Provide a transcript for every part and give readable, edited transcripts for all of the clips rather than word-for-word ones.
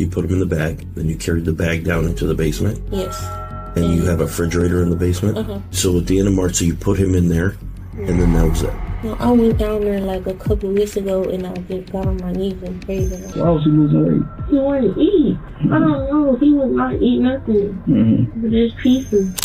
You put them in the bag, then you carried the bag down into the basement? Yes. And you have a refrigerator in the basement? So at the end of March, so you put him in there, and then that was it? No, I went down there like a couple weeks ago, and I just got on my knees and prayed. Why was he losing weight? He wouldn't eat. I don't know. He would not eat nothing. But there's pieces.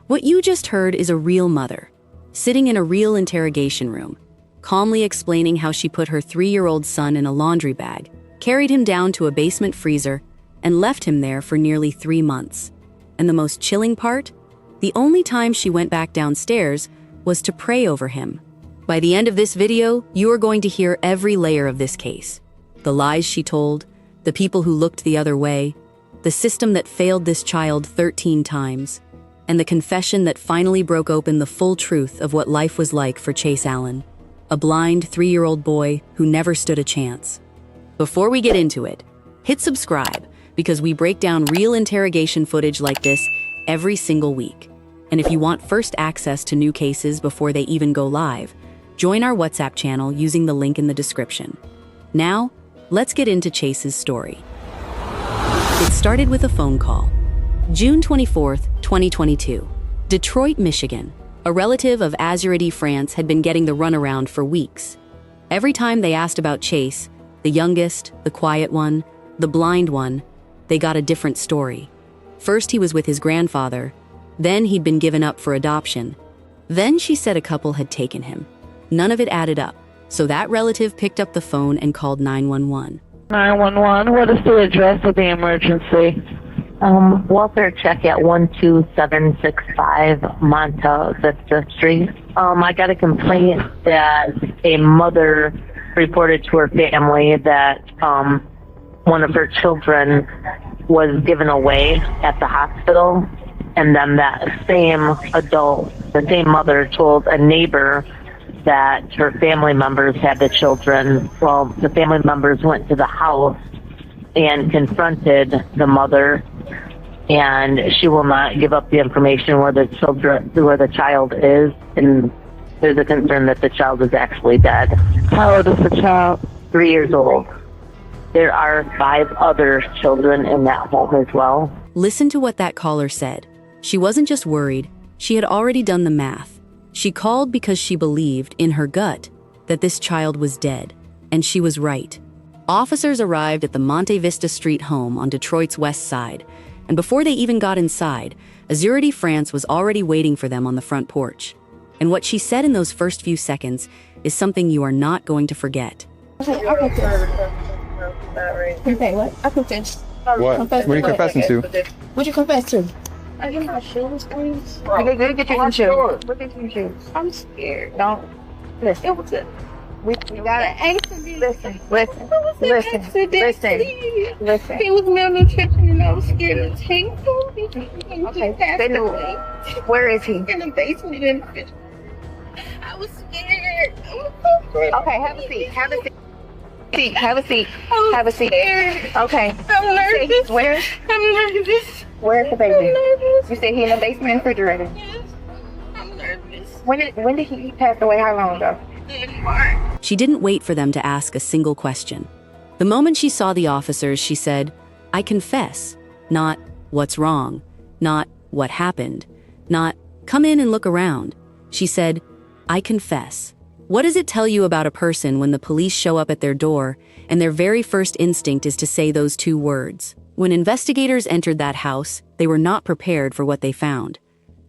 What you just heard is a real mother, sitting in a real interrogation room, calmly explaining how she put her 3-year-old son in a laundry bag, carried him down to a basement freezer, and left him there for nearly 3 months. And the most chilling part? The only time she went back downstairs was to pray over him. By the end of this video, you are going to hear every layer of this case. The lies she told, the people who looked the other way, the system that failed this child 13 times, and the confession that finally broke open the full truth of what life was like for Chayce Allen, a blind 3-year-old boy who never stood a chance. Before we get into it, hit subscribe, because we break down real interrogation footage like this every single week. And if you want first access to new cases before they even go live, join our WhatsApp channel using the link in the description. Now, let's get into Chayce's story. It started with a phone call. June 24th, 2022. Detroit, Michigan. A relative of Azuradee France had been getting the runaround for weeks. Every time they asked about Chayce, the youngest, the quiet one, the blind one, they got a different story. First he was with his grandfather, then he'd been given up for adoption. Then she said a couple had taken him. None of it added up, so that relative picked up the phone and called 911. 911, what is the address of the emergency? Welfare check at 12765 Monta Vista Street. I got a complaint that a mother reported to her family that one of her children was given away at the hospital, and then that same adult, the same mother, told a neighbor that her family members had the children. Well, the family members went to the house and confronted the mother, and she will not give up the information where the child is, and there's a concern that the child is actually dead. How old is the child? 3 years old. There are 5 other children in that home as well. Listen to what that caller said. She wasn't just worried, she had already done the math. She called because she believed, in her gut, that this child was dead, and she was right. Officers arrived at the Monte Vista Street home on Detroit's west side, and before they even got inside, Azuradee France was already waiting for them on the front porch. And what she said in those first few seconds is something you are not going to forget. Okay, what? I confess. What? What are you confessing to? What'd you confess to? I get my shoes, please. Okay, go get your shoes. Look at your shoes. I'm scared. Don't. Listen. It was good. We got an accident. Listen. Listen. He was malnutrition and I was scared to take him. Okay, stay away. Where is he? In the basement. I was scared. Okay, have a seat. Have a seat. Have a seat. Have a seat. Okay. I'm nervous. Where? I'm nervous. Where's the baby? I'm nervous. You said he in the basement refrigerator. Yes. I'm nervous. When did he pass away? How long ago? In March. She didn't wait for them to ask a single question. The moment she saw the officers, she said, "I confess." Not, "What's wrong?" Not, "What happened?" Not, "Come in and look around." She said, "I confess." What does it tell you about a person when the police show up at their door and their very first instinct is to say those 2 words? When investigators entered that house, they were not prepared for what they found.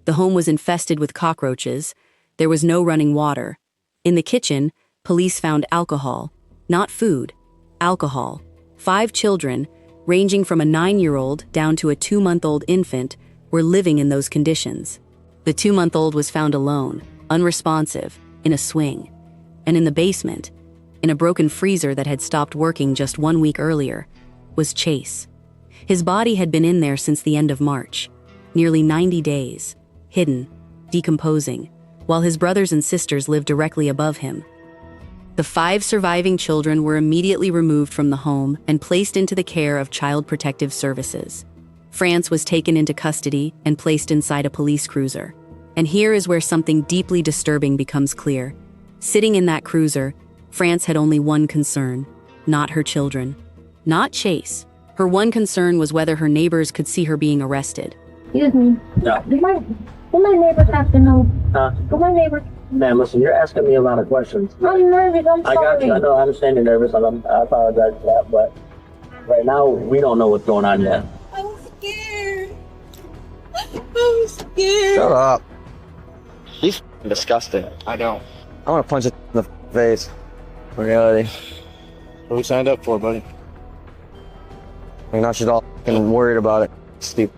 The home was infested with cockroaches. There was no running water. In the kitchen, police found alcohol. Not food, alcohol. 5 children, ranging from a 9-year-old down to a 2-month-old infant, were living in those conditions. The 2-month-old was found alone, unresponsive, in a swing. And in the basement, in a broken freezer that had stopped working just 1 week earlier, was Chayce. His body had been in there since the end of March, nearly 90 days, hidden, decomposing, while his brothers and sisters lived directly above him. The 5 surviving children were immediately removed from the home and placed into the care of Child Protective Services. France was taken into custody and placed inside a police cruiser. And here is where something deeply disturbing becomes clear. Sitting in that cruiser, France had only one concern, not her children, not Chayce, Her one concern was whether her neighbors could see her being arrested. Excuse me. Yeah. Do my neighbors have to know? Do my neighbors? Man, listen, you're asking me a lot of questions. I'm nervous. I'm sorry. I got you. I know. I understand you're nervous. I apologize for that. But right now, we don't know what's going on yet. I'm scared. I'm scared. Shut up. He's disgusting. I don't. I want to punch it in the face. In reality. What we signed up for, buddy? Like, now she's all fucking worried about it. Steve.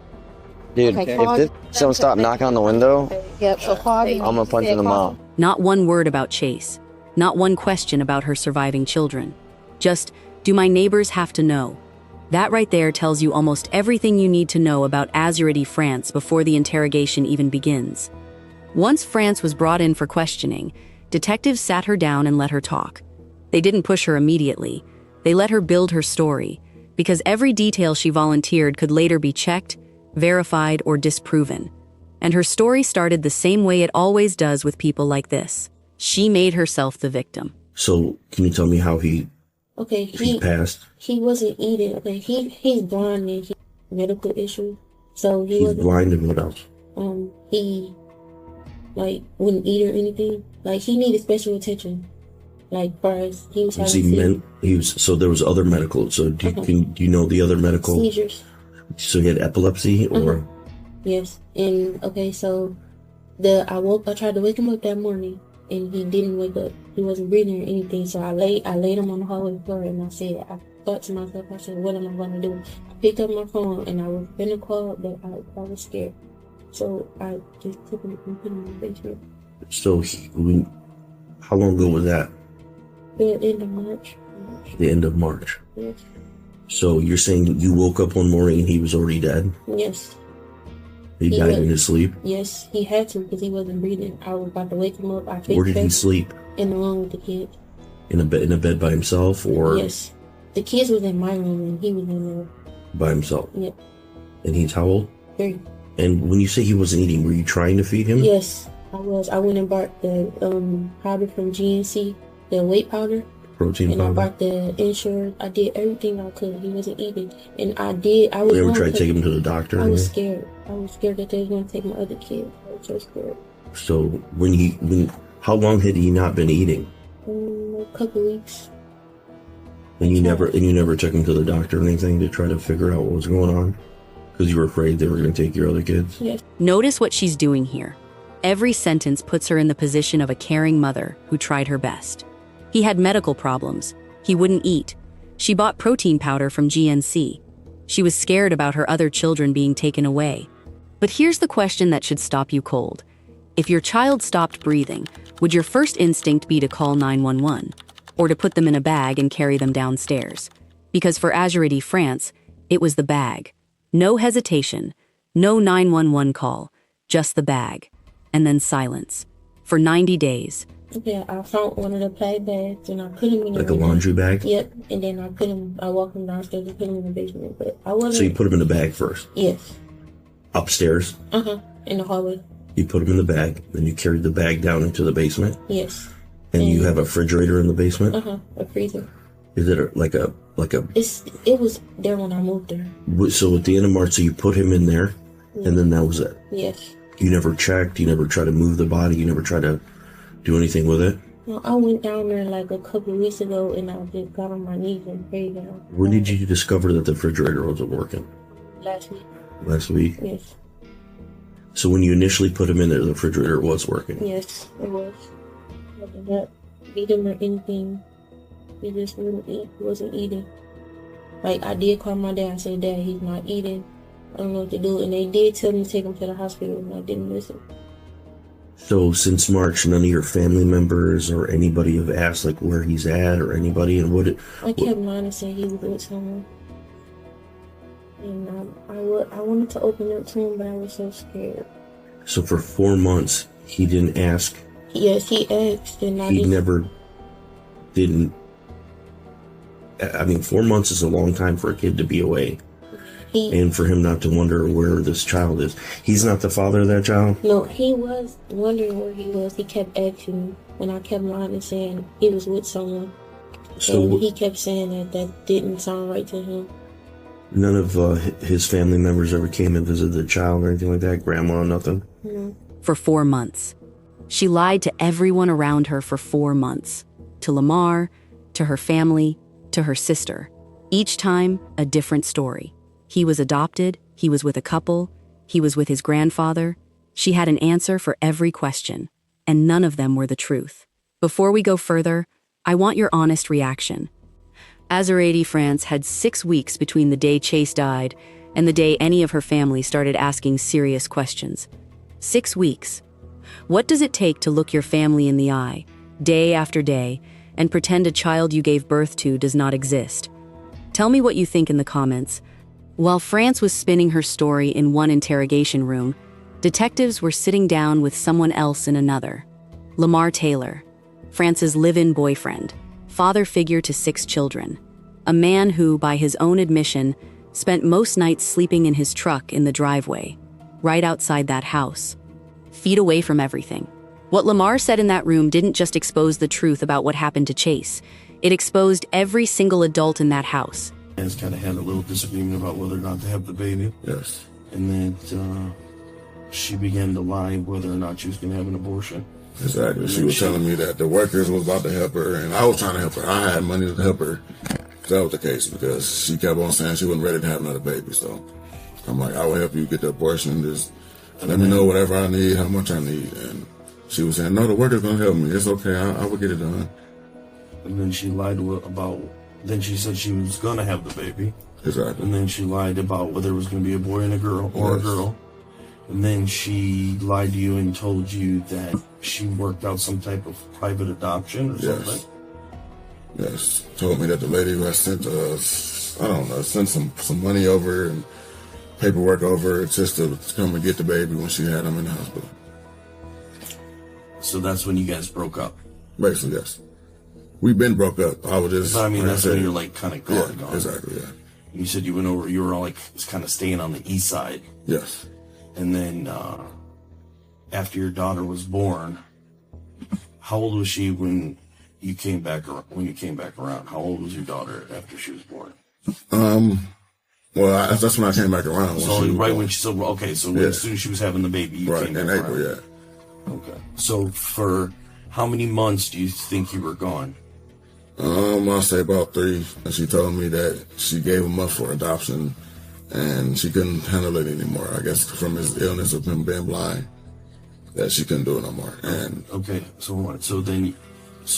Dude, Okay, if this don't stop knocking on the window, Yep, so call me. I'm gonna punch in the mouth. Not one word about Chayce. Not one question about her surviving children. Just, do my neighbors have to know? That right there tells you almost everything you need to know about Azuradee France before the interrogation even begins. Once France was brought in for questioning, detectives sat her down and let her talk. They didn't push her immediately. They let her build her story, because every detail she volunteered could later be checked, verified, or disproven. And her story started the same way it always does with people like this. She made herself the victim. So, can you tell me how he passed? He wasn't eating. Okay, he's blind and he medical issues. So he He's wasn't. blind and what else? He wouldn't eat or anything. Like, he needed special attention. Like, far as he was having So there was other medical. So do you know the other medical? seizures. So he had epilepsy or? Yes. And okay, so I tried to wake him up that morning and he didn't wake up. He wasn't breathing or anything. So I laid him on the hallway floor and I thought to myself, I said, what am I gonna do? I picked up my phone and I was gonna call, but I was scared. So I just took him and put him in the basement. So how long ago was that? The end of March. The end of March. Yes. So you're saying you woke up one morning and he was already dead? Yes. He died in his sleep? Yes, he had to because he wasn't breathing. I was about to wake him up. Where did he sleep? In the room with the kids. In a bed by himself or? Yes. The kids was in my room and he was in there. By himself? Yep. And he's how old? 3. And when you say he wasn't eating, were you trying to feed him? Yes, I was. I went and bought the powder from GNC, the weight powder. Protein and powder? I bought the insurance. I did everything I could. He wasn't eating. And I was You ever tried to take him to the doctor? I was scared. I was scared that they was going to take my other kids. I was so scared. So how long had he not been eating? A couple weeks. And you never took him to the doctor or anything to try to figure out what was going on? Because you were afraid they were going to take your other kids? Yes. Notice what she's doing here. Every sentence puts her in the position of a caring mother who tried her best. He had medical problems. He wouldn't eat. She bought protein powder from GNC. She was scared about her other children being taken away. But here's the question that should stop you cold. If your child stopped breathing, would your first instinct be to call 911? Or to put them in a bag and carry them downstairs? Because for Azuradee France, it was the bag. No hesitation, no 911 call, just the bag. And then silence. For 90 days. Okay, I found one of the play bags and I put him in like a laundry bag? Yep, and then I walked him downstairs and put him in the basement. But I wasn't. So you put him in the bag first? Yes. Upstairs? In the hallway. You put him in the bag, then you carried the bag down into the basement? Yes. And you have a refrigerator in the basement? A freezer. Is it like a? It was there when I moved there. So at the end of March, so you put him in there, and then that was it? Yes. You never checked, you never tried to move the body, you never tried to do anything with it? Well, I went down there like a couple of weeks ago and I just got on my knees and prayed. When did you discover that the refrigerator wasn't working? Last week. Last week? Yes. So when you initially put him in there, the refrigerator was working? Yes, it was. I did not feed him or anything. He just wouldn't eat. He wasn't eating. Like, I did call my dad and say, Dad, he's not eating. I don't know what to do. And they did tell me to take him to the hospital and I didn't listen. So since March, none of your family members or anybody have asked like where he's at or anybody? And I kept lying and saying he was with someone. And I wanted to open up to him, but I was so scared. So for 4 months, he didn't ask? Yes, he asked. And he never didn't. I mean, 4 months is a long time for a kid to be away. And for him not to wonder where this child is. He's not the father of that child? No, he was wondering where he was. He kept asking me, and I kept lying and saying he was with someone. So he kept saying that didn't sound right to him. None of his family members ever came and visited the child or anything like that? Grandma, nothing? No. For 4 months. She lied to everyone around her for 4 months. To Lamar, to her family, to her sister. Each time, a different story. He was adopted, he was with a couple, he was with his grandfather. She had an answer for every question, and none of them were the truth. Before we go further, I want your honest reaction. Azuradee France had 6 weeks between the day Chayce died and the day any of her family started asking serious questions. 6 weeks. What does it take to look your family in the eye, day after day, and pretend a child you gave birth to does not exist? Tell me what you think in the comments. While France was spinning her story in one interrogation room, detectives were sitting down with someone else in another. Lamar Taylor, France's live-in boyfriend, father figure to 6 children, a man who, by his own admission, spent most nights sleeping in his truck in the driveway, right outside that house, feet away from everything. What Lamar said in that room didn't just expose the truth about what happened to Chayce. It exposed every single adult in that house. Has kind of had a little disagreement about whether or not to have the baby. Yes. And then she began to lie whether or not she was going to have an abortion. Exactly. She was telling me that the workers was about to help her, and I was trying to help her. I had money to help her. That was the case, because she kept on saying she wasn't ready to have another baby. So I'm like, I will help you get the abortion. Just let me know whatever I need, how much I need. And she was saying, no, the worker's going to help me. It's okay. I will get it done. And then she lied about, then she said she was going to have the baby. Exactly. And then she lied about whether it was going to be a boy and a girl or a girl. And then she lied to you and told you that she worked out some type of private adoption or something. Yes. Told me that the lady who had sent us, I don't know, sent some money over and paperwork over just to come and get the baby when she had him in the hospital. So that's when you guys broke up? Basically, yes. We've been broke up. I was just... But I mean, that's when you're like kind of gone. Yeah, exactly, yeah. You said you went over, you were all like kind of staying on the east side. Yes. And then after your daughter was born, how old was she when you came back around? How old was your daughter after she was born? Well, that's when I came back around. So as soon as she was having the baby, you came back in April, around. yeah. Okay. So for how many months do you think you were gone? I'll say about 3. And she told me that she gave him up for adoption, and she couldn't handle it anymore. I guess from his illness of him being blind, that she couldn't do it no more. And okay, so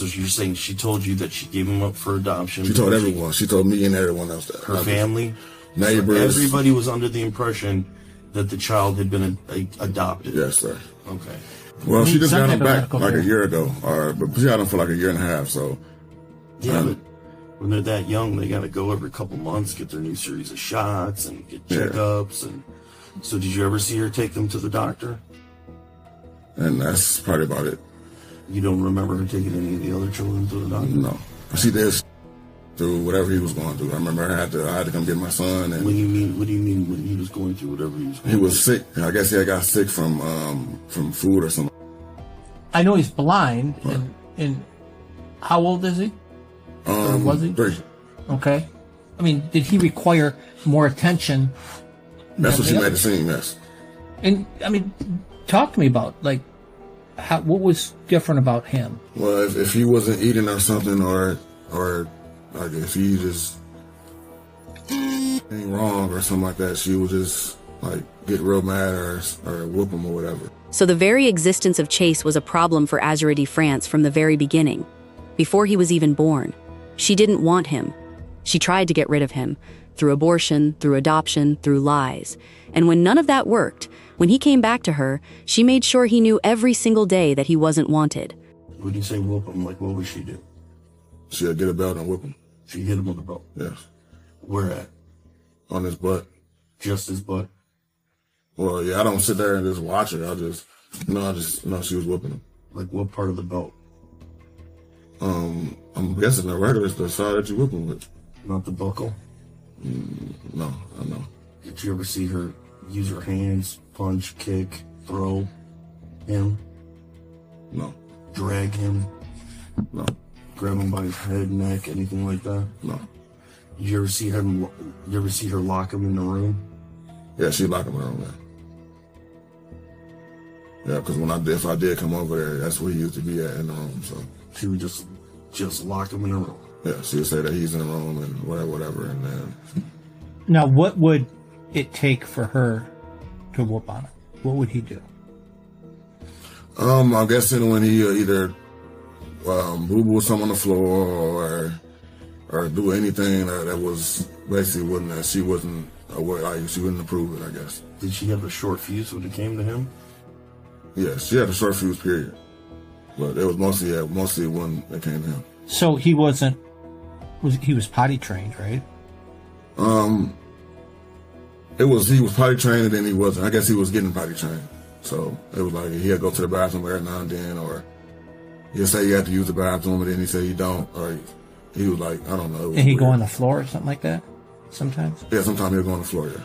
you're saying she told you that she gave him up for adoption? She told everyone. She told me and everyone else that. Her family, neighbors. So everybody was under the impression that the child had been adopted. Yes, sir. Okay. Well, she just got him back like a year ago, but she had him for like a year and a half. So yeah, but when they're that young, they got to go every couple months, get their new series of shots and get checkups. And so, did you ever see her take them to the doctor? And that's probably about it. You don't remember her taking any of the other children to the doctor? No, she did through whatever he was going through. I remember I had to come get my son. And what do you mean when he was going through whatever he was going through? He was sick. I guess he had got sick from food or something. I know he's blind, and how old is he? Or was he? 3. Okay. I mean, did he require more attention? That's what she made it seem, yes. And I mean, talk to me about what was different about him. Well, if he wasn't eating or something, or like if he just ain't wrong or something like that, she would just like get real mad or whoop him or whatever. So the very existence of Chayce was a problem for Azuradee France from the very beginning, before he was even born. She didn't want him. She tried to get rid of him, through abortion, through adoption, through lies. And when none of that worked, when he came back to her, she made sure he knew every single day that he wasn't wanted. When you say whoop him, like what would she do? She'd get a belt and whip him. She'd hit him with a belt? Yes. Where at? On his butt. Just his butt? Well, yeah, I don't sit there and just watch her. I just know she was whipping him. Like what part of the belt? I'm guessing the regular is the side that you whip him with. Not the buckle? No, I know. Did you ever see her use her hands, punch, kick, throw him? No. Drag him? No. Grab him by his head, neck, anything like that? No. You ever see him? You ever see her lock him in the room? Yeah, she locked him in the room. Yeah, because if I did come over there, that's where he used to be at in the room. So she would just lock him in the room. Yeah, she would say that he's in the room and whatever, and then. Now, what would it take for her to whoop on it? What would he do? I'm guessing when he either boo-boo something on the floor or do anything that was basically she wouldn't approve it, I guess. Did she have a short fuse when it came to him? Yes, she had a short fuse period, but it was mostly when it came to him. So he wasn't. He was potty trained, right? He was potty trained and then he wasn't. I guess he was getting potty trained. So it was like he'd go to the bathroom every now and then, or he'd say you have to use the bathroom, and then he said you don't, or he was like, I don't know. And he'd go on the floor or something like that sometimes? Yeah, sometimes he'd go on the floor, yeah.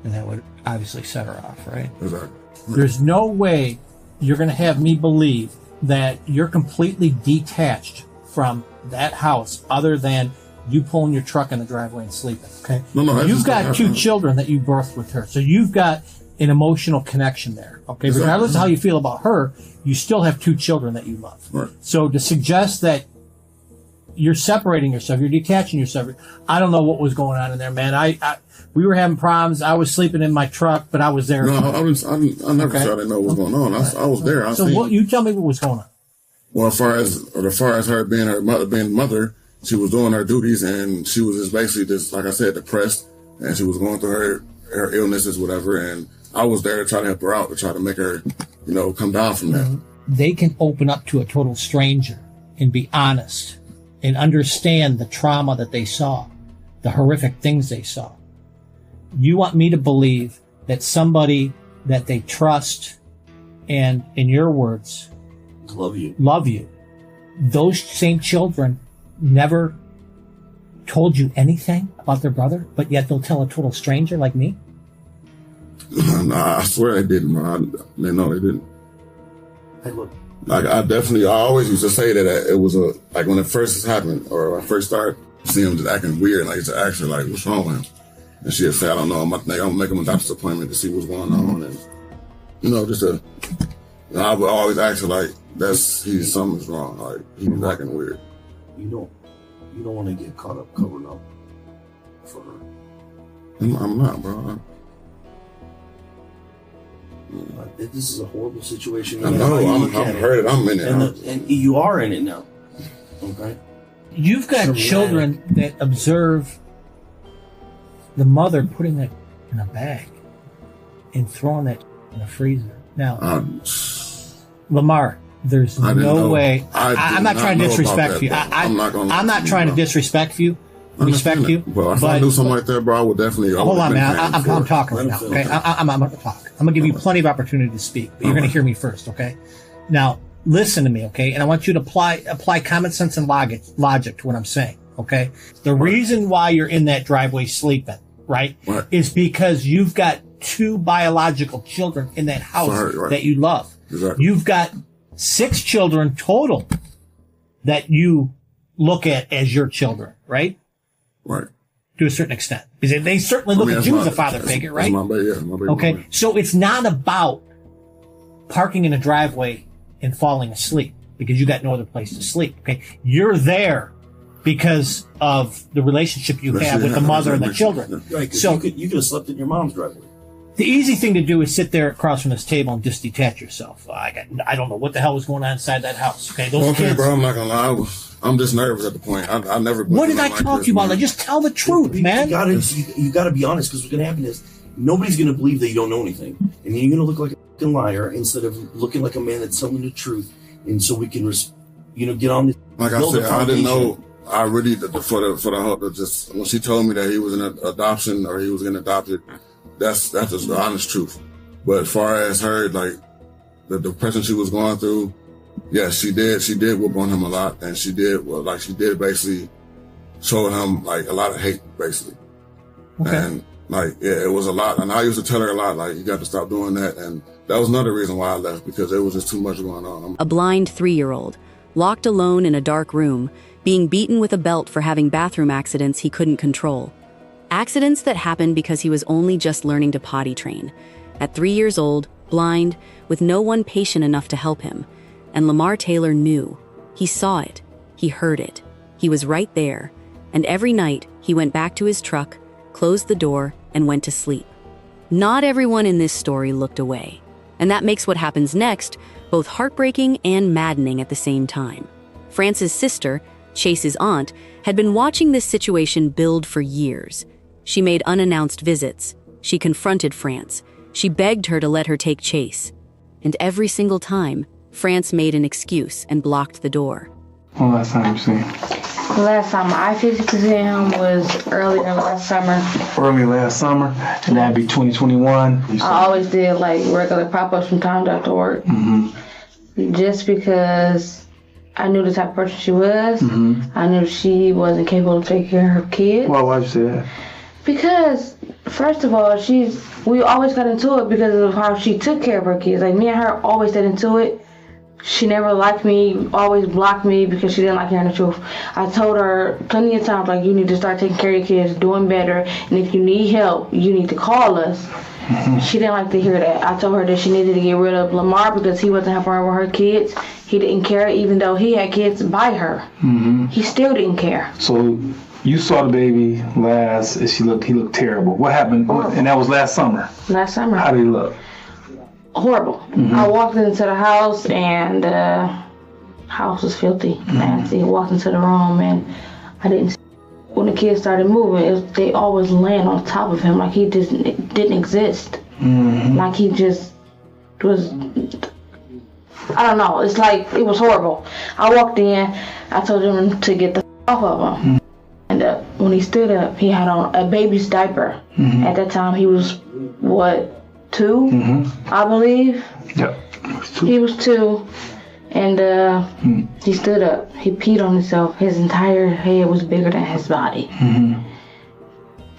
And that would obviously set her off, right? Exactly. There's no way you're going to have me believe that you're completely detached from that house other than you pulling your truck in the driveway and sleeping, okay? No, you've got two children that you birthed with her, so you've got an emotional connection there, okay? Exactly. Regardless of how you feel about her, you still have two children that you love. Right. So to suggest that you're separating yourself, you're detaching yourself, I don't know what was going on in there, man. We were having problems. I was sleeping in my truck, but I was there. No, I never said I didn't know what was going on. I was there. You tell me what was going on. Well, as far as her being the mother, she was doing her duties, and she was just basically like I said, depressed, and she was going through her illnesses, whatever, and I was there to try to help her out, to try to make her, come down from that. They can open up to a total stranger and be honest and understand the trauma that they saw, the horrific things they saw. You want me to believe that somebody that they trust and, in your words, love you, those same children never told you anything about their brother, but yet they'll tell a total stranger like me? Nah, I swear they didn't, man. No, they didn't. Hey, look. Like, I always used to say that it was like when it first happened, or when I first started seeing him just acting weird, like, to ask her, like, what's wrong with him? And she'd say, I don't know, I'm gonna make him a doctor's appointment to see what's going on. And, I would always ask her, like, something's wrong, like, he's acting weird. You don't want to get caught up covering up for her. I'm not, bro. This is a horrible situation. I know. I'm hurt. I'm in it. And you are in it now. Okay. You've got children that observe the mother putting it in a bag and throwing it in the freezer. Now, Lamar, there's no way. I'm not trying to disrespect you. I'm not trying to disrespect you. Respect you. Well, if I knew something like that, bro, I would definitely. Hold on, man. I'm talking right now. Okay, I'm going to talk. I'm going to give you plenty of opportunity to speak, but you're going to hear me first. Okay. Now, listen to me. Okay, and I want you to apply common sense and logic to what I'm saying. Okay. The reason why you're in that driveway sleeping, right, is because you've got two biological children in that house that you love. Exactly. You've got 6 children total that you look at as your children, right? Right. To a certain extent. Because they certainly look at you as a father figure, right? My baby, okay. So it's not about parking in a driveway and falling asleep because you got no other place to sleep. Okay. You're there because of the relationship you have with the mother and the children. Right. So you could have slept in your mom's driveway. The easy thing to do is sit there across from this table and just detach yourself. I don't know what the hell was going on inside that house. Okay. Those kids, bro, I'm not going to lie. I'm just nervous at the point. I never. What did I talk to you about? Like, just tell the truth, man. You gotta be honest, because what's gonna happen is nobody's gonna believe that you don't know anything, and then you're gonna look like a fucking liar instead of looking like a man that's telling the truth. And so we can, get on this. Like I said, I didn't know. I really for the hope just when she told me that he was in adoption or he was getting adopted, that's just the honest truth. But as far as her, like the depression she was going through. Yes, she did whoop on him a lot, and she did basically show him like a lot of hate, basically. Okay. And it was a lot. And I used to tell her a lot, like, you got to stop doing that. And that was another reason why I left, because there was just too much going on. A blind 3-year-old, locked alone in a dark room, being beaten with a belt for having bathroom accidents he couldn't control. Accidents that happened because he was only just learning to potty train. At 3 years old, blind, with no one patient enough to help him. And Lamar Taylor knew. He saw it. He heard it. He was right there. And every night, he went back to his truck, closed the door, and went to sleep. Not everyone in this story looked away. And that makes what happens next both heartbreaking and maddening at the same time. France's sister, Chayce's aunt, had been watching this situation build for years. She made unannounced visits. She confronted France. She begged her to let her take Chayce. And every single time, France made an excuse and blocked the door. When last time you seen him? The last time I physically seen him was earlier last summer. Early last summer, and that'd be 2021. I always did like regular pop-ups from time after work. Just because I knew the type of person she was. I knew she wasn't capable of taking care of her kids. Why'd you say that? Because, first of all, we always got into it because of how she took care of her kids. Like, me and her always got into it. She never liked me, always blocked me because she didn't like hearing the truth. I told her plenty of times, like, you need to start taking care of your kids, doing better, and if you need help, you need to call us. She didn't like to hear that. I told her that she needed to get rid of Lamar because he wasn't helping her with her kids. He didn't care, even though he had kids by her. He still didn't care. So you saw the baby last, and he looked terrible. What happened? Horrible. And that was last summer? Last summer. How did he look? Horrible. I walked into the house and house was filthy, nasty. I walked into the room and I didn't see. When the kids started moving, they always land on top of him like he didn't exist. Like he just was, I don't know, it's like, it was horrible. I walked in, I told him to get the off of him. And when he stood up, he had on a baby's diaper. At that time, he was, what, 2, I believe? Yep. He was 2. And he stood up. He peed on himself. His entire head was bigger than his body.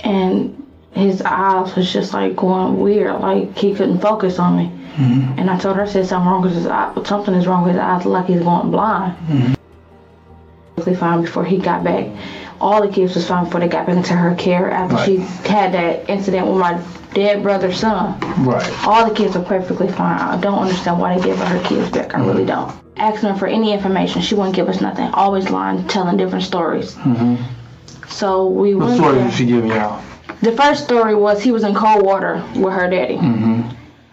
And his eyes was just like going weird. Like he couldn't focus on me. And I told her, I said something wrong with his eye. Something is wrong with his eyes. Like he's going blind. Fine before he got back. All the kids was fine before they got back into her care after she had that incident with my dead brother's son. All the kids were perfectly fine. I don't understand why they gave her kids back. I really don't. Asking her for any information, she wouldn't give us nothing. Always lying, telling different stories. So we went. What story did she give y'all? The first story was he was in cold water with her daddy.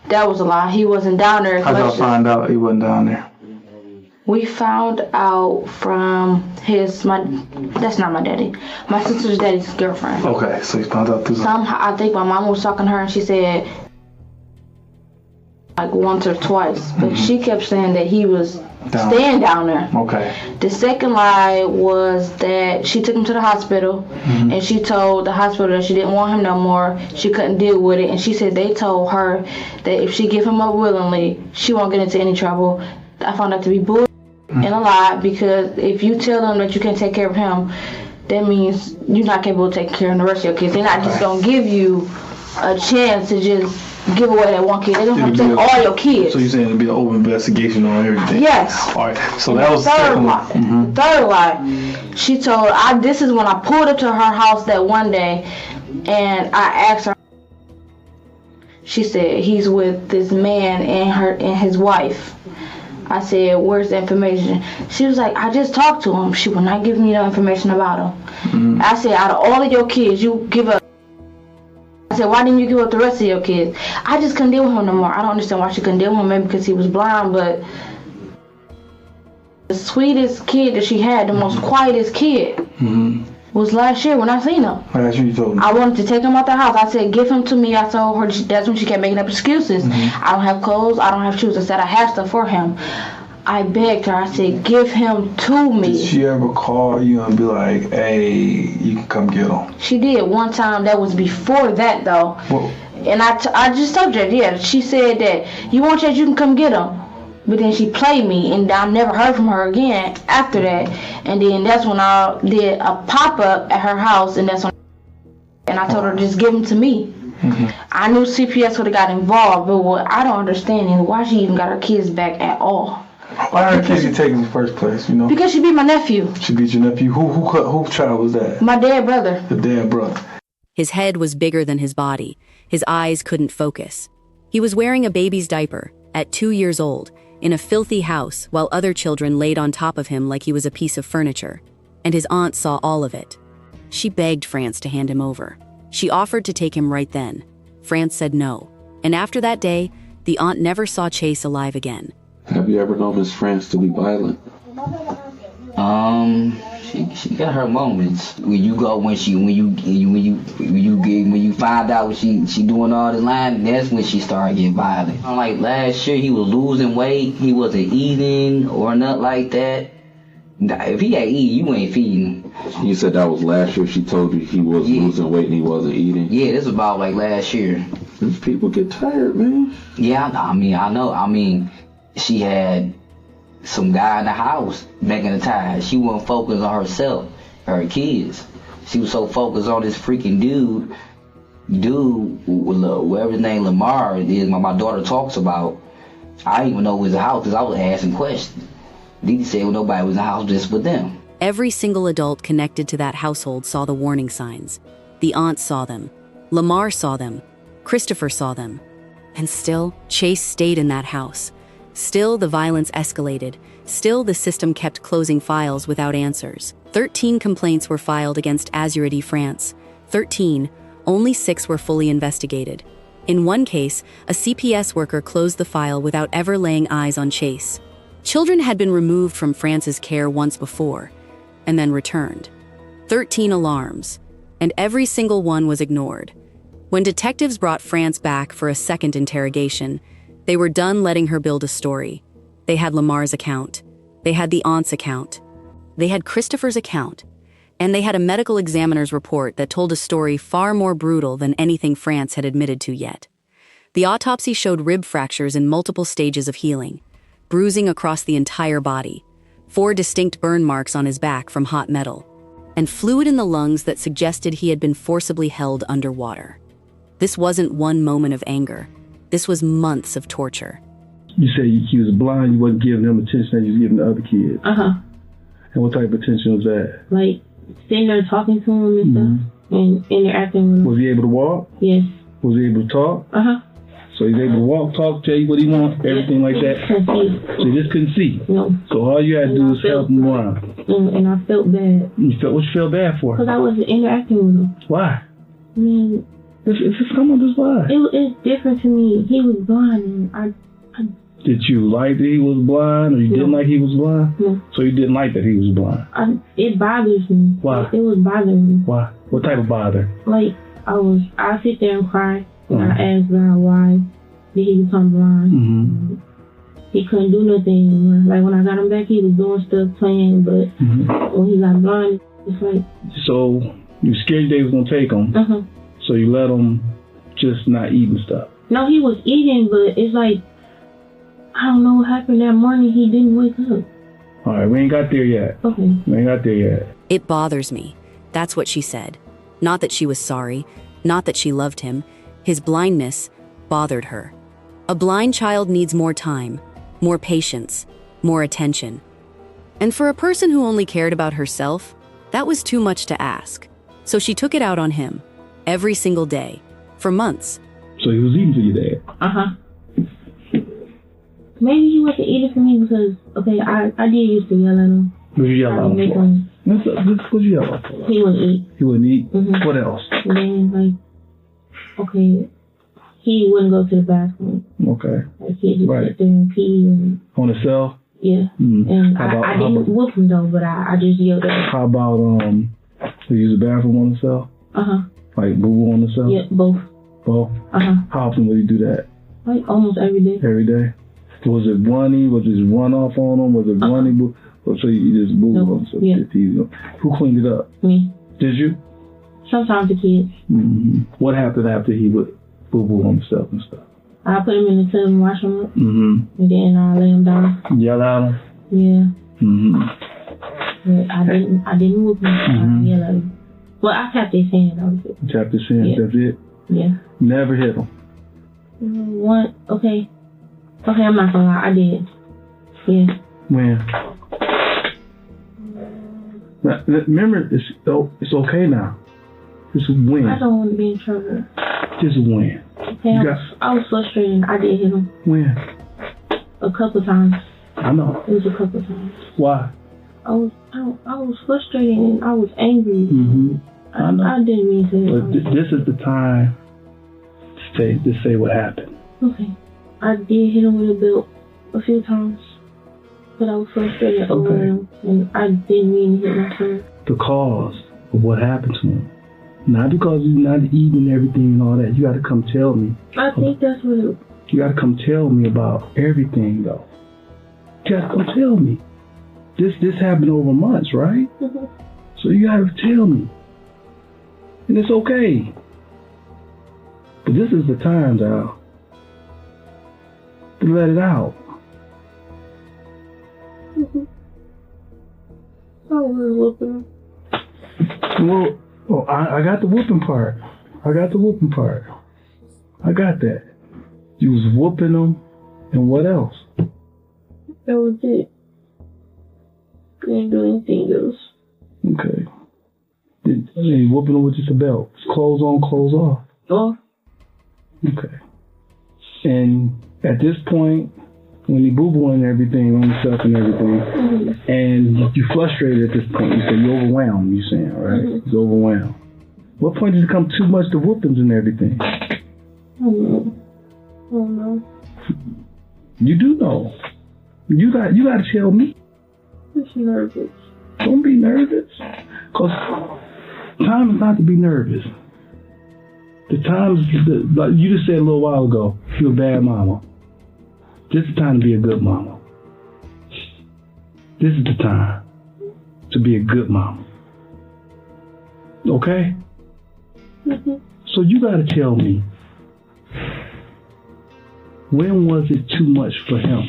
That was a lie. He wasn't down there. How'd y'all find out he wasn't down there? We found out from that's not my daddy. My sister's daddy's girlfriend. Okay, so you found out through somehow. I think my mom was talking to her and she said like once or twice, but she kept saying that he was staying down there. Okay. The second lie was that she took him to the hospital and she told the hospital that she didn't want him no more. She couldn't deal with it, and she said they told her that if she give him up willingly, she won't get into any trouble. I found that to be bull and a lie, because if you tell them that you can't take care of him, that means you're not capable of taking care of the rest of your kids. They're not just gonna give you a chance to just give away that one kid. They're gonna have to take all your kids. So you're saying it'd be an open investigation on everything? Yes. All right. So that was the third lie. Third lie. She told this is when I pulled up to her house that one day, and I asked her. She said he's with this man and his wife. I said, where's the information? She was like, I just talked to him. She would not give me no information about him. I said, out of all of your kids, you give up. I said, why didn't you give up the rest of your kids? I just couldn't deal with him no more. I don't understand why she couldn't deal with him, maybe because he was blind, but the sweetest kid that she had, the most quietest kid, was last year when I seen him. Last year you told me. I wanted to take him out the house. I said, give him to me. I told her, that's when she kept making up excuses. I don't have clothes. I don't have shoes. I said, I have stuff for him. I begged her. I said, give him to me. Did she ever call you and be like, hey, you can come get him? She did one time. That was before that, though. Whoa. And I just told her, yeah. She said that, you want chance, you can come get him. But then she played me, and I never heard from her again after that. And then that's when I did a pop-up at her house, and that's when I told her, just give them to me. I knew CPS would have got involved, but what I don't understand is why she even got her kids back at all. Why her kids get taken in the first place, you know? Because she beat my nephew. She beat your nephew? Who child was that? My dead brother. The dead brother. His head was bigger than his body. His eyes couldn't focus. He was wearing a baby's diaper, at 2 years old, in a filthy house while other children laid on top of him like he was a piece of furniture. And his aunt saw all of it. She begged France to hand him over. She offered to take him right then. France said no. And after that day, the aunt never saw Chayce alive again. Have you ever known Miss France to be violent? She got her moments. When you find out she doing all the lying, that's when she started getting violent. Like last year, he was losing weight. He wasn't eating or nothing like that. If he ain't eating, you ain't feeding him. You said that was last year. She told you he was losing weight and he wasn't eating. Yeah, this was about like last year. These people get tired, man. Yeah, I know. She had some guy in the house making her tired. She wasn't focused on herself, her kids. She was so focused on this freaking dude, whatever his name Lamar is, my daughter talks about. I didn't even know it was a house because I was asking questions. Didi said nobody was in the house, just with them. Every single adult connected to that household saw the warning signs. The aunt saw them. Lamar saw them. Christopher saw them. And still, Chayce stayed in that house. Still, the violence escalated. Still, the system kept closing files without answers. 13 complaints were filed against Azuradee France. 13, only 6 were fully investigated. In one case, a CPS worker closed the file without ever laying eyes on Chayce. Children had been removed from France's care once before, and then returned. 13 alarms, and every single one was ignored. When detectives brought France back for a second interrogation, they were done letting her build a story. They had Lamar's account. They had the aunt's account. They had Christopher's account. And they had a medical examiner's report that told a story far more brutal than anything France had admitted to yet. The autopsy showed rib fractures in multiple stages of healing, bruising across the entire body, 4 distinct burn marks on his back from hot metal, and fluid in the lungs that suggested he had been forcibly held underwater. This wasn't one moment of anger. This was months of torture. You say he was blind, you wasn't giving him attention that you was giving the other kids. And what type of attention was that? Like sitting there talking to him and stuff and interacting with him. Was he able to walk? Yes. Was he able to talk? So he's able to walk, talk, tell you what he wants, everything like that? So you just couldn't see? No. So all you had to do was help him around? And I felt bad. What you feel bad for? Because I wasn't interacting with him. Why? I mean, it's come on, just why? It's different to me. He was blind and I Did you like that he was blind, or you didn't like he was blind? No. So you didn't like that he was blind? It bothers me. Why? It was bothering me. Why? What type of bother? Like, I sit there and cry, and I asked God why did he become blind. He couldn't do nothing anymore. Like, when I got him back, he was doing stuff, playing, but when he got blind, it's like... So, you scared they was going to take him, so you let him just not eat and stuff? No, he was eating, but it's like, I don't know what happened that morning. He didn't wake up. All right, we ain't got there yet. Okay. We ain't got there yet. It bothers me. That's what she said. Not that she was sorry. Not that she loved him. His blindness bothered her. A blind child needs more time, more patience, more attention. And for a person who only cared about herself, that was too much to ask. So she took it out on him, every single day, for months. So he was eating for your dad? Maybe he wasn't eating for me because, okay, I did used to yell at him. What did you yell at him for? What did you yell at him for? He wouldn't eat. He wouldn't eat? What else? And then, like, okay, he wouldn't go to the bathroom. Okay. Like, he'd just sit there and pee. And, on himself? Yeah. And I didn't whoop him, though, but I just yelled at him. How about, he use the bathroom on himself? Like, boo-boo on himself? Yeah, both. Both? How often would he do that? Like, almost every day. Every day? Was it runny? Was it run off on him? Was it runny? Or so you just boo on him? Yeah. Who cleaned it up? Me. Did you? Sometimes the kids. What happened after he would boo-boo on himself and stuff? I put him in the tub and wash him up. And then I lay him down. Yell at him? Yeah. But I didn't whoop him. I yelled at him. Well, I tapped his hand. Tapped his hand, that's it? Yeah. Never hit him? Okay, I'm not gonna lie, I did. Yeah. When? Now, remember, it's okay now. Just when. I don't want to be in trouble. Just when. Okay, I was frustrated. I did hit him. When? A couple times. I know. It was a couple times. Why? I was frustrated and I was angry. Mm-hmm. I know. I didn't mean to. But this is the time to say what happened. Okay. I did hit him with a belt a few times. But I was frustrated over him, and I didn't mean to hit my son. The cause of what happened to him. Not because he's not eating everything and all that. You got to come tell me. I think that's what it. You got to come tell me about everything, though. You got to come tell me. This happened over months, right? Mm-hmm. So you got to tell me. And it's okay. But this is the time, though, to let it out. Mm-hmm. I was whooping him. Well, I got the whooping part. I got that. You was whooping them, and what else? That was it. Didn't do anything else. Okay. You whooping them with just a belt. It's clothes on, clothes off. Off. Okay. And at this point, when he boo-booing everything on himself and everything, and you frustrated at this point, you say you're overwhelmed, you're saying, right? He's overwhelmed. What point did it come too much to whoopings and everything? I don't know. You do know. You got to tell me. I'm just nervous. Don't be nervous. Because time is not to be nervous. The time is, like you just said a little while ago, you're a bad mama. This is the time to be a good mama. This is the time to be a good mama. Okay? Mm-hmm. So you gotta tell me, when was it too much for him?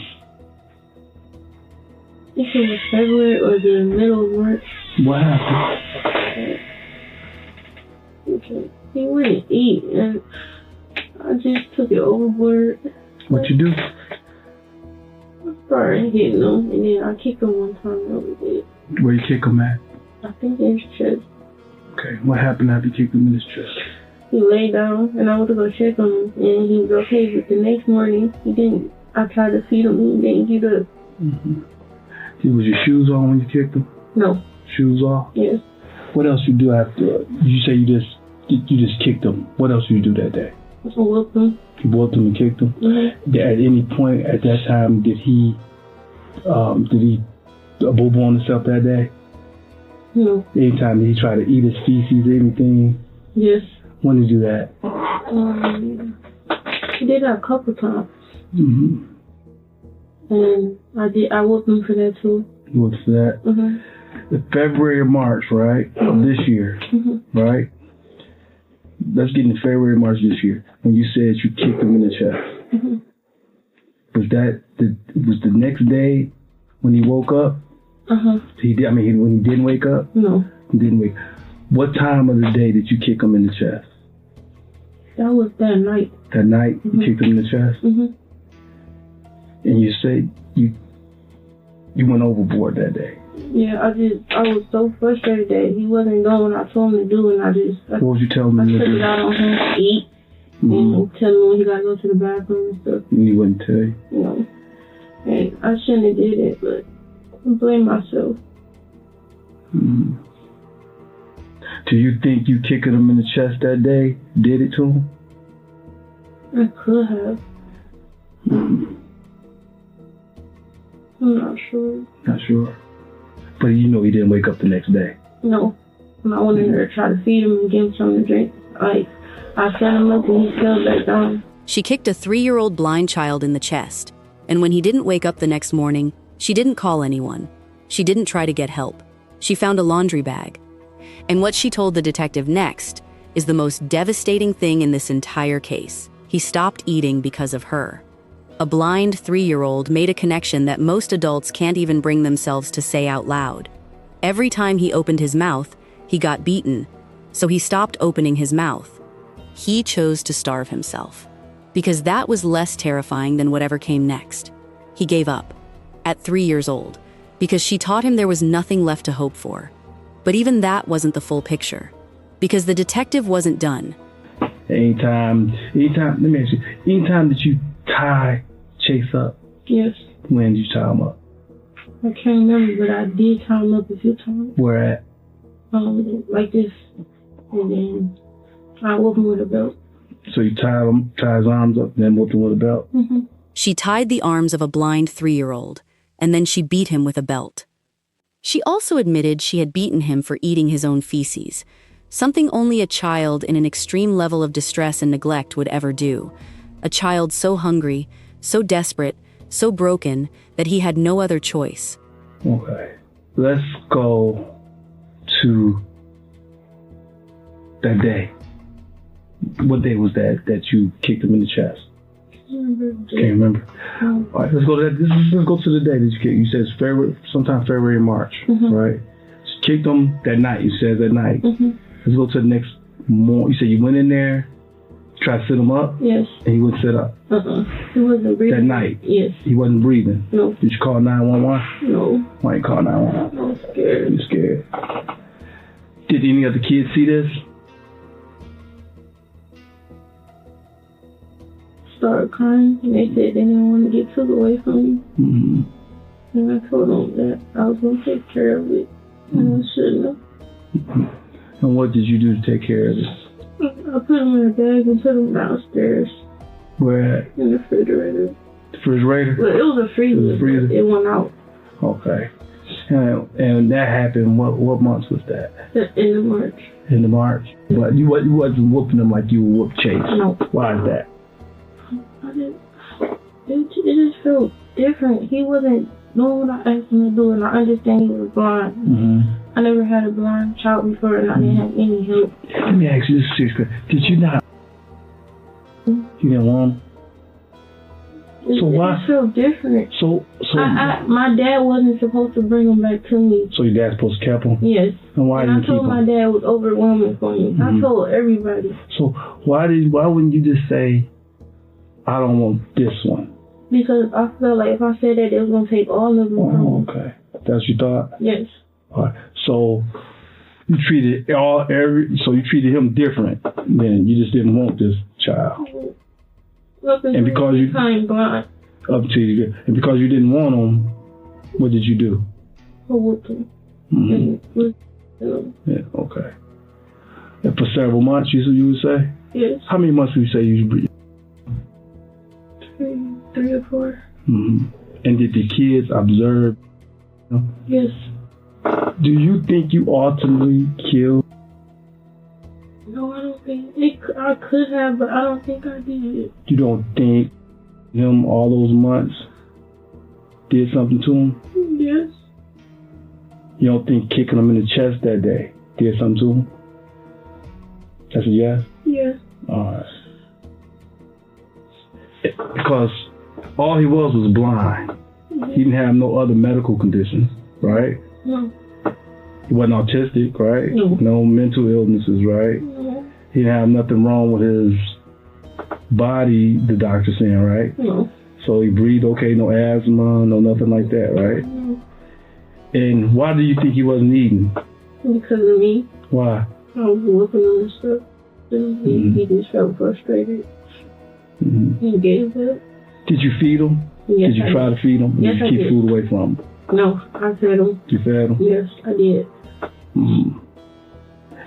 If it was February or the middle of March. What happened? Okay. He wouldn't eat, and I just took it overboard. What you do? I started hitting him, and then I kicked him one time, and that was it. Where you kick him at? I think in his chest. Okay, what happened after you kicked him in his chest? He lay down, and I went to go check on him, and he was okay, but the next morning, he didn't. I tried to feed him, and he didn't get up. Mm-hmm. Was your shoes on when you kicked him? No. Shoes off? Yes. What else you do after? You say you just kicked him. What else did you do that day? I whooped him. You whooped him and kicked him? Mm-hmm. At any point at that time, did he boo-boo on himself that day? No. Anytime did he try to eat his feces or anything? Yes. When did you do that? He did that a couple times. Mm-hmm. And I whooped him for that too. You whooped for that? Mm-hmm. The February or March, right? Of this year, right? Let's get into February, March this year. When you said you kicked him in the chest. Was that was the next day when he woke up? When he didn't wake up? No. He didn't wake. What time of the day did you kick him in the chest? That was that night. That night you kicked him in the chest? And you said you went overboard that day. Yeah, I was so frustrated that he wasn't doing what I told him to do, and what was you telling him to do? I took it out on him to eat, and tell him when he gotta go to the bathroom and stuff. And he wouldn't tell you? No. And I shouldn't have did it, but I blame myself. Do you think you kicking him in the chest that day did it to him? I could have. I'm not sure. Not sure. But you know he didn't wake up the next day. No. I went in there to try to feed him and give him something to drink. I set him up and he fell back down. She kicked a 3-year-old blind child in the chest, and when he didn't wake up the next morning, she didn't call anyone. She didn't try to get help. She found a laundry bag. And what she told the detective next is the most devastating thing in this entire case. He stopped eating because of her. A blind 3-year-old made a connection that most adults can't even bring themselves to say out loud. Every time he opened his mouth, he got beaten, so he stopped opening his mouth. He chose to starve himself, because that was less terrifying than whatever came next. He gave up. at 3 years old, because she taught him there was nothing left to hope for. But even that wasn't the full picture, because the detective wasn't done. Anytime, let me ask you, anytime that you tie Chayce up? Yes. When did you tie him up? I can't remember, but I did tie him up a few times. Where at? Like this, and then I whooped him with a belt. So you tie his arms up, and then whooped him with a belt? Mm-hmm. She tied the arms of a blind 3-year-old, and then she beat him with a belt. She also admitted she had beaten him for eating his own feces, something only a child in an extreme level of distress and neglect would ever do. A child so hungry, so desperate, so broken that he had no other choice. Okay. Let's go to that day. What day was that you kicked him in the chest? Can't remember. All right, let's go to that. Let's go to the day that you kicked. You said it's February, sometime February, March, right? You kicked him that night. You said that night. Let's go to the next morning. You said you went in there, tried to sit him up. Yes. And he wouldn't sit up. He wasn't breathing. That night. Yes. He wasn't breathing. No. Did you call 911? No. Why you call 911? I was scared. You scared. Did any other kids see this? Started crying, and they said they didn't want to get took away from me. And I told them that I was going to take care of it, and I shouldn't have. And what did you do to take care of this? I put them in a bag and put them downstairs. Where at? In the refrigerator. The refrigerator? Well, it was a freezer. It was a freezer? It went out. Okay. And that happened, what months was that? The end of March. End of March? But you wasn't whooping them like you would whoop Chayce. No. Why is that? It just felt different. He wasn't doing what I asked him to do, and I understand he was blind. I never had a blind child before, and I didn't have any help. Let me ask you this serious question. Did you not? You didn't want him? So why? It felt different. So my dad wasn't supposed to bring him back to me. So your dad's supposed to keep him? Yes. And why didn't you keep him? I told my dad was overwhelming for me. I told everybody. So why wouldn't you just say, I don't want this one? Because I felt like if I said that, it was going to take all of them from me. Okay. That's what you thought? Yes. All right. So you treated you treated him different than you just didn't want this child. And because you blind. And because you didn't want him, what did you do? I whooped him. Yeah, okay. And for several months, you would say? Yes. How many months would you say you? 3 or 4. And did the kids observe? Yes. Do you think you ultimately killed? No, I don't think I could have, but I don't think I did. You don't think him all those months did something to him? Yes. You don't think kicking him in the chest that day did something to him? That's a yes? Yes. All right. Because all he was blind. He didn't have no other medical conditions, right? No. He wasn't autistic, right? No. No mental illnesses, right? No. He didn't have nothing wrong with his body, the doctor saying, right? No. So he breathed okay, no asthma, no nothing like that, right? No. And why do you think he wasn't eating? Because of me. Why? I was looking on and stuff. He just felt frustrated. He gave up. Did you feed him? Yes, did you try to feed him? Yes, did you I keep did. food away from him? No, I fed him. You fed him? Yes, I did.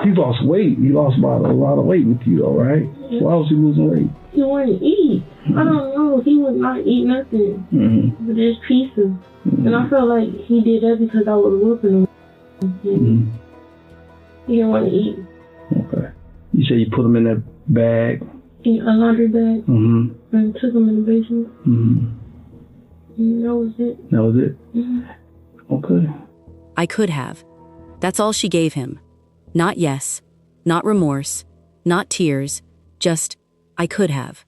He lost weight. He lost about a lot of weight with you, though, right? Yes. Why was he losing weight? He wanted to eat. I don't know. He would not eat nothing but just pieces. And I felt like he did that because I was whooping him. He didn't want to eat. Okay. You said you put him in that bag? In a laundry bag. And took him in the basement. And that was it. That was it? Okay. I could have. That's all she gave him. Not yes, not remorse, not tears, just, I could have.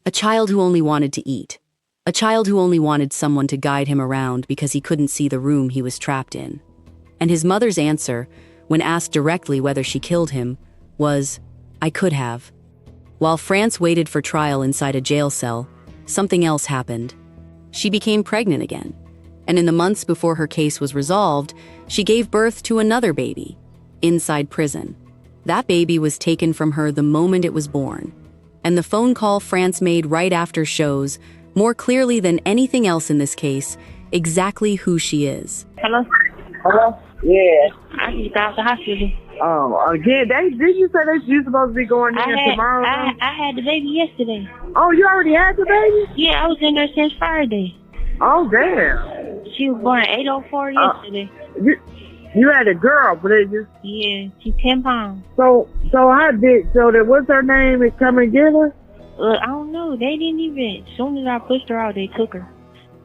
A child who only wanted to eat. A child who only wanted someone to guide him around because he couldn't see the room he was trapped in. And his mother's answer, when asked directly whether she killed him, was, I could have. While France waited for trial inside a jail cell, something else happened. She became pregnant again. And in the months before her case was resolved, she gave birth to another baby, inside prison. That baby was taken from her the moment it was born. And the phone call France made right after shows, more clearly than anything else in this case, exactly who she is. Hello? Hello? Yeah. I just got out the hospital. Again, did you say that you supposed to be going in tomorrow? I had the baby yesterday. Oh, you already had the baby? Yeah, I was in there since Friday. Oh, damn. She was born at 8:04 yesterday. You had a girl, but it just... Yeah, she's 10 pounds. So what's her name and come and get her? I don't know. They didn't even... As soon as I pushed her out, they took her.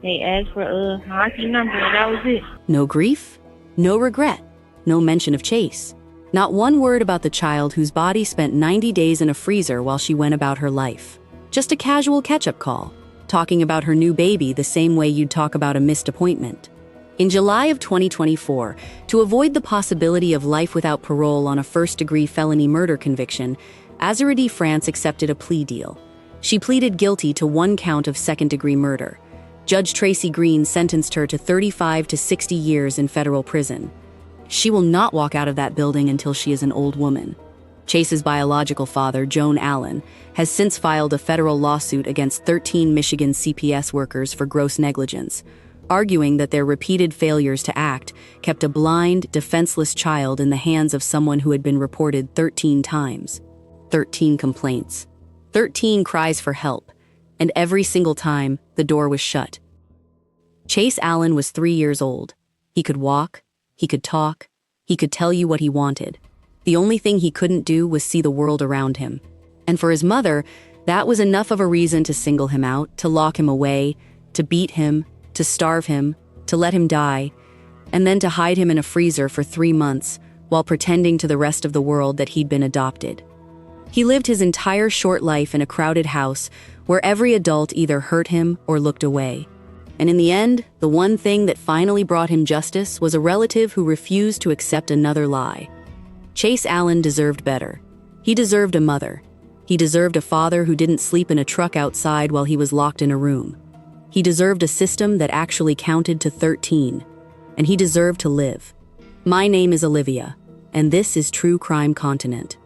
They asked for my IP number, and that was it. No grief, no regret, no mention of Chayce. Not one word about the child whose body spent 90 days in a freezer while she went about her life. Just a casual catch-up call, talking about her new baby the same way you'd talk about a missed appointment. In July of 2024, to avoid the possibility of life without parole on a first-degree felony murder conviction, Azuradee France accepted a plea deal. She pleaded guilty to 1 count of second-degree murder. Judge Tracy Green sentenced her to 35 to 60 years in federal prison. She will not walk out of that building until she is an old woman. Chayce's biological father, Chayce Allen, has since filed a federal lawsuit against 13 Michigan CPS workers for gross negligence, arguing that their repeated failures to act kept a blind, defenseless child in the hands of someone who had been reported 13 times. 13 complaints. 13 cries for help. And every single time, the door was shut. Chayce Allen was 3 years old. He could walk, he could talk, he could tell you what he wanted. The only thing he couldn't do was see the world around him. And for his mother, that was enough of a reason to single him out, to lock him away, to beat him, to starve him, to let him die, and then to hide him in a freezer for 3 months while pretending to the rest of the world that he'd been adopted. He lived his entire short life in a crowded house where every adult either hurt him or looked away. And in the end, the one thing that finally brought him justice was a relative who refused to accept another lie. Chayce Allen deserved better. He deserved a mother. He deserved a father who didn't sleep in a truck outside while he was locked in a room. He deserved a system that actually counted to 13. And he deserved to live. My name is Olivia, and this is True Crime Continent.